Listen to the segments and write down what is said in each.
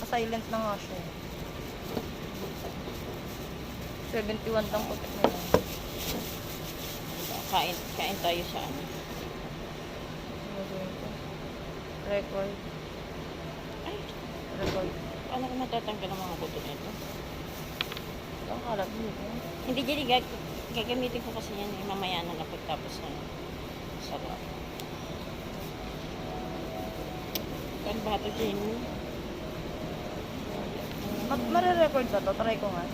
Naka-silent na nga siya. 71 lang putik na yan. Kain tayo sa ano. Ano gawin ko? Record. Ay, Record. paano ko matatanggal ang mga buto nito? Ang kalat dito. Hindi, Jenny, gagamitin ko kasi yan mamaya na pagtapos ng sarap. Paano ba ito, Jenny? Mare-record ba to? Try ko nga.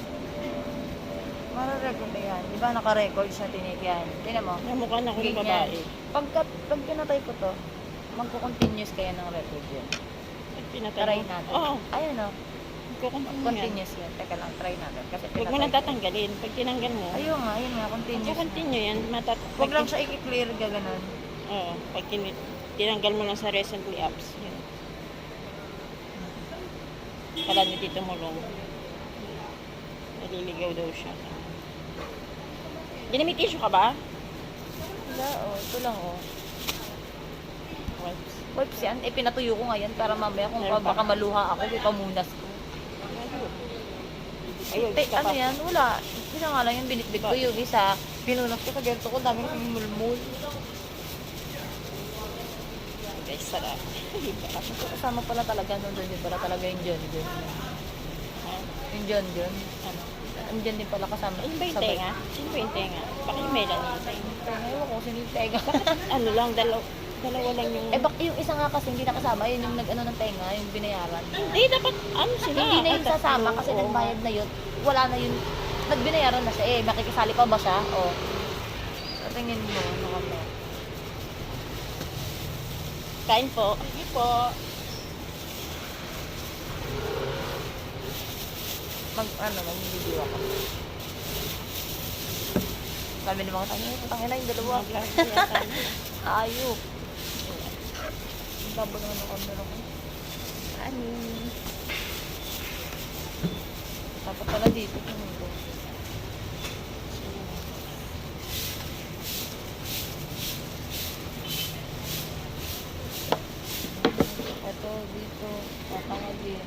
Mare-record na yan. Di ba naka-record siya tinik yan? Tingnan mo. Namukha na ako ng Ganyan. babae. Pag pinatay ko to, magko-continuous kaya ng record yan. Pag pinatay Try mo. natin. Oo, Ayun o. magkukontinue yan. Continuous yan. Teka lang, try natin. Kasi Huwag mo pinatay nang ko. tatanggalin. Pag tinanggal mo, Ayun nga, continuous. magkukontinue yan. Huwag lang siya i-clear ka ganun. Oo, pag tinanggal mo lang sa recently apps. Yun. Kala ni Tito Mulong. Naliligaw daw siya. May tissue ka ba? Wala o. Ito lang o. Wipes. Wipes yan. Eh, pinatuyo ko ngayon para mamaya kung Meron pa? baka maluha ako, ipamunas ko. Ayun, Ano yan? Wala. Isa nga lang yung binitbit ko yung isa. Pinunas ko sa ganito ko. Dami kong mulmul. Guys, sarap. Kasama pala talaga nung doon. Yun pala talaga yung John John. Yung John John. Ano? Andyan din pala kasama. Ayun ba yung Sabay. tenga? Sino ba yung tenga? Baka yung Melanie. Tenga, ewan ko sino yung tenga. Ano lang, dalawa lang yung... Eh, yung isa nga kasi hindi nakasama. Yun yung nag-ano ng tenga, yung binayaran. Hindi, dapat, ano sila? Hindi na yun Tatlo, sasama kasi oo. nagbayad na yun. Wala na yun. Nagbinayaran na siya eh. Makikisali pa ba siya? O. Tingin mo, ano kami. Kain po. Sige po. Mag-video ako. Sabi ng mga tangin na yung dalawa. Ayok. Ang labo naman ng camera ko. Ano? Dapat pala dito. Tumulong. Ito, dito. Tatangagin.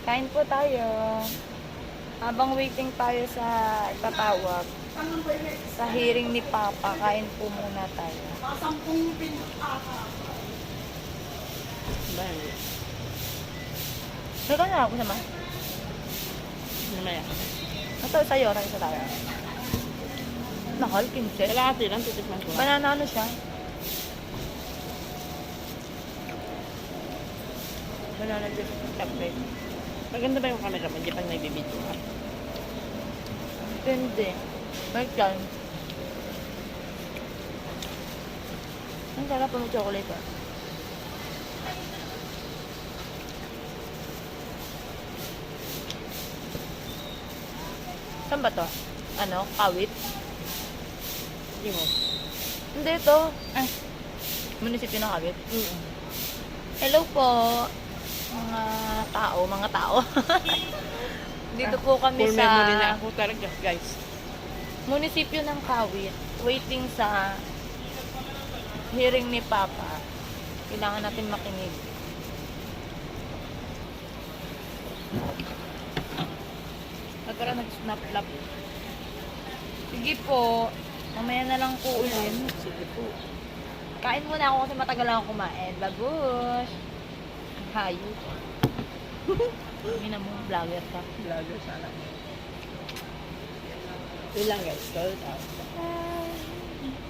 Kain po tayo. Habang waiting tayo sa itatawag, sa hearing ni Papa, kain po muna tayo. Ba? Nagkano na ako naman? Mamaya. Ito sa'yo, isa tayo. Nakal, 15. Kalahati lang, titikman ko. Banana ano siya? Banana juice tablet. Maganda ba yung camera mo? Hindi pag nagbibideo ka. Depende. Balik lang. Ang sarap po ng chocolate ah. Saan ba to? Ano? Kawit? Hindi mo. Hindi ito. Ay. Munisipyo ng Kawit. Hello po. Mga tao. Dito po kami Full sa memory na ako talaga, guys. munisipyo ng Kawit. Waiting sa hearing ni Papa. Kailangan natin makinig. Nagkaroon nag-snap lap. Sige po. Mamaya na lang po ulit. Sige po. Kain muna ako kasi matagal ako kumain. Babush! Hayo. Hindi na mo, vlogger ka. Vlogger sana. Yun lang, guys. Call out.